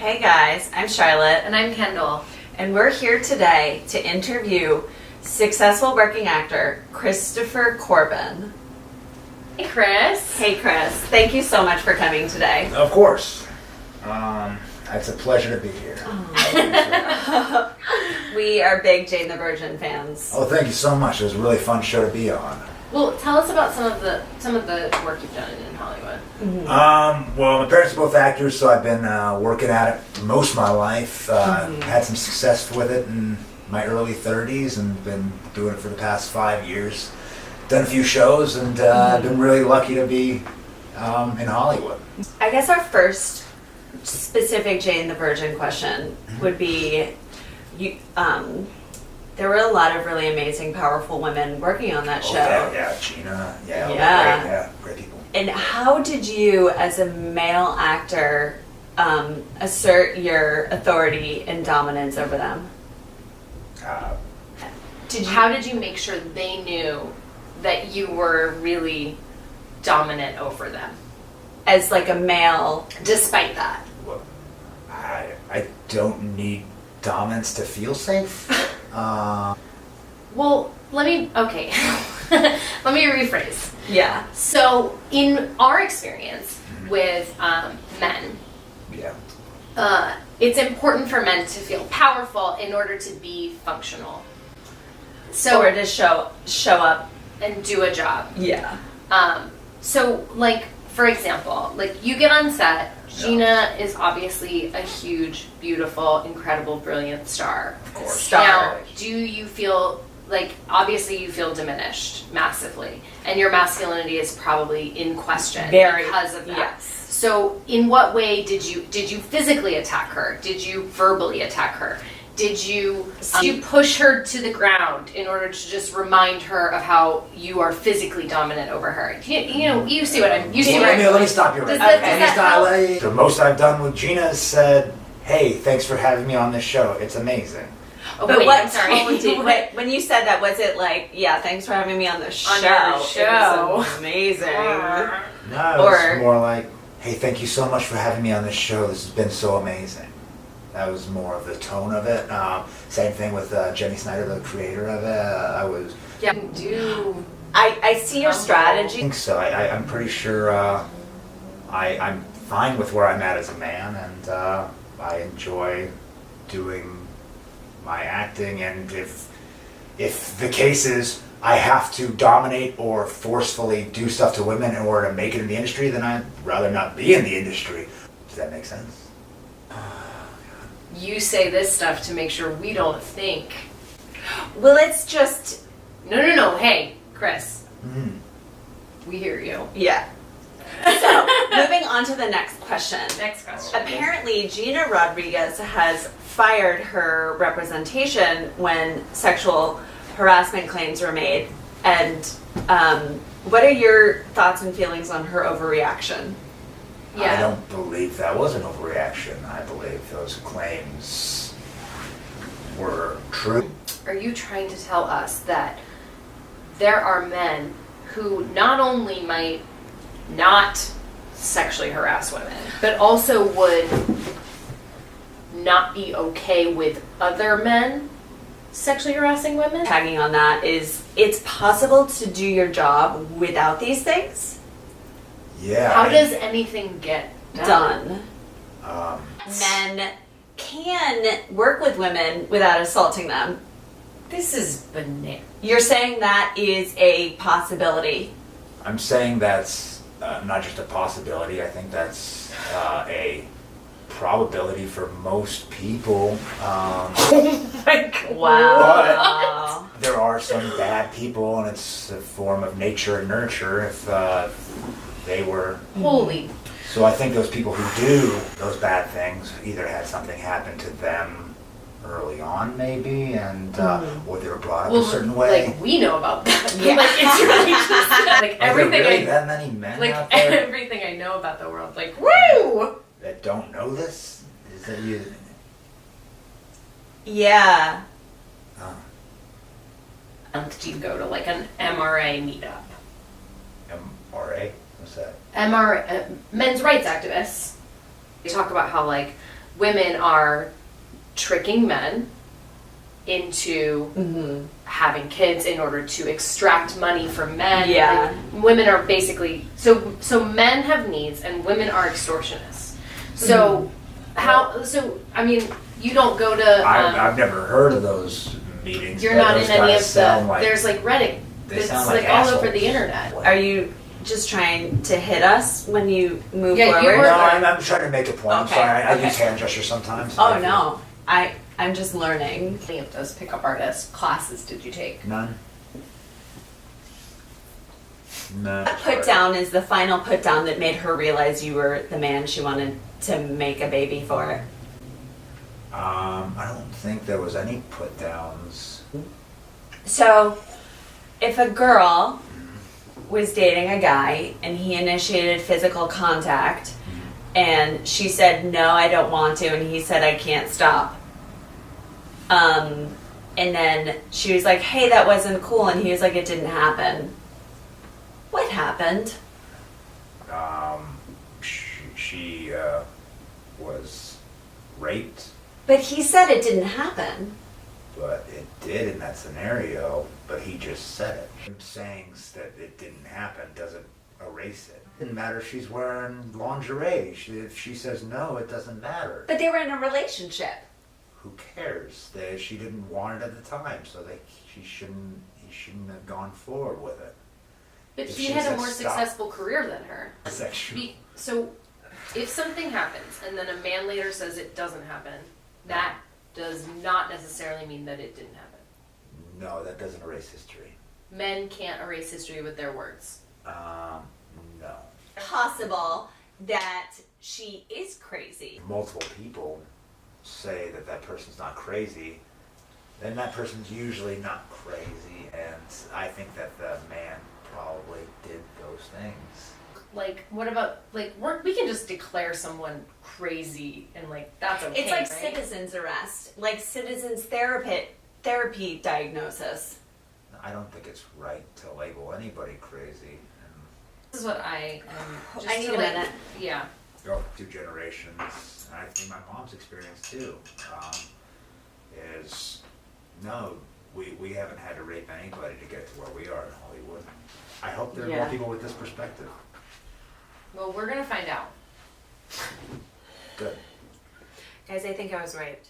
Hey guys, I'm Charlotte. And I'm Kendall. And we're here today to interview successful working actor Christopher Corbin. Hey Chris. Hey Chris, thank you so much for coming today. Of course. It's a pleasure to be here. We are big Jane the Virgin fans. Oh, thank you so much. It was a really fun show to be on. Well, tell us about some of the work you've done in Hollywood. Well, my parents are both actors, so I've been working at it most of my life. Had some success with it in my early 30s and been doing it for the past 5 years. Done a few shows and I've been really lucky to be in Hollywood. I guess our first specific Jane the Virgin question would be, there were a lot of really amazing, powerful women working on that show. Yeah, Gina, great people. And how did you, as a male actor, assert your authority and dominance over them? How did you make sure they knew that you were really dominant over them? As like a male, Despite that. Well, I don't need dominance to feel safe. Well, let me rephrase. yeah. So, in our experience with men, it's important for men to feel powerful in order to be functional. Or to show up. And do a job. Yeah. So, like, for example, like, you get on set, Gina is obviously a huge, beautiful, incredible, brilliant star. Of course. Star. Now, do you feel, like, obviously you feel diminished massively, and your masculinity is probably in question because of that. Yes. So, in what way did you physically attack her? Did you verbally attack her? Did you push her to the ground in order to just remind her of how you are physically dominant over her? You see what I'm. Let me stop you right Does there. The most I've done with Gina is said, "Hey, thanks for having me on this show. It's amazing." Oh, But wait, what I'm sorry. when you said that, was it like, yeah, thanks for having me on the show? your show. It was amazing. No, it's more like, "Hey, thank you so much for having me on this show. This has been so amazing." That was more of the tone of it. Same thing with Jenny Snyder, the creator of it. I see your strategy. I think so. I'm pretty sure I'm fine with where I'm at as a man, and I enjoy doing my acting. And if the case is I have to dominate or forcefully do stuff to women in order to make it in the industry, then I'd rather not be in the industry. Does that make sense? You say this stuff to make sure we don't think. Well, it's just... No. Hey, Chris. We hear you. Yeah. So, moving on to the next question. Next question. Apparently, Gina Rodriguez has fired her representation when sexual harassment claims were made. And what are your thoughts and feelings on her overreaction? Yeah. I don't believe that was an overreaction. I believe those claims were true. Are you trying to tell us that there are men who not only might not sexually harass women, but also would not be okay with other men sexually harassing women? Tagging on that is, it's possible to do your job without these things? Yeah. How does anything get done? Men can work with women without assaulting them. This is banana. You're saying that is a possibility? I'm saying that's not just a possibility. I think that's a probability for most people. Wow. But there are some bad people, and it's a form of nature and nurture. If they were... Holy. So I think those people who do those bad things either had something happen to them early on, maybe, and or they were brought up a certain way. Like, we know about that. Yeah. Like, it's really just like everything. Are there really that many men out there? Everything I know about the world, like, woo! That don't know this? Is that you? Yeah. Do you go to like an MRA meetup? MRA? What's that? MRA, men's rights activists. They talk about how like women are tricking men into having kids in order to extract money from men. Yeah. Like, women are basically so men have needs and women are extortionists. So I mean, you don't go to I've never heard of those meetings. you're but not those in any guys of sound the there's like Reddit. They It's sound like like all over assholes. the internet. Are you just trying to hit us when you move Yeah, you forward? were- No, I'm trying to make a point. I'm Okay, sorry. I okay. use hand gestures sometimes. Oh no, I'm just learning. How many of those pickup artist classes did you take? None. No. A put down is the final put down that made her realize you were the man she wanted to make a baby for. I don't think there was any put downs. So, if a girl was dating a guy and he initiated physical contact and she said, no, I don't want to, and he said, I can't stop. And then she was like, hey, that wasn't cool, and he was like, it didn't happen. What happened? She was raped, But he said it didn't happen. but it did in that scenario, but he just said it. Him saying that it didn't happen doesn't erase it. It didn't matter if she's wearing lingerie. If she says no, it doesn't matter. But they were in a relationship. Who cares? She didn't want it at the time, so he shouldn't have gone forward with it. But If he she had a said more stop. successful career than her. Sexual. So, if something happens and then a man later says it doesn't happen, that does not necessarily mean that it didn't happen. No, that doesn't erase history. Men can't erase history with their words. No. Possible that she is crazy. Multiple people say that person's not crazy, then that person's usually not crazy, and I think that the man probably did those things. Like, what about, like, we can just declare someone crazy and, like, that's okay, It's like right? citizen's arrest, like citizen's therapy diagnosis. I don't think it's right to label anybody crazy. And This is what I am. Just I need to, a like, minute. Yeah. go through generations, and I think my mom's experience too, is no, we haven't had to rape anybody to get to where we are in Hollywood. I hope there are Yeah. more people with this perspective. Well, we're gonna find out. Good. Guys, I think I was raped.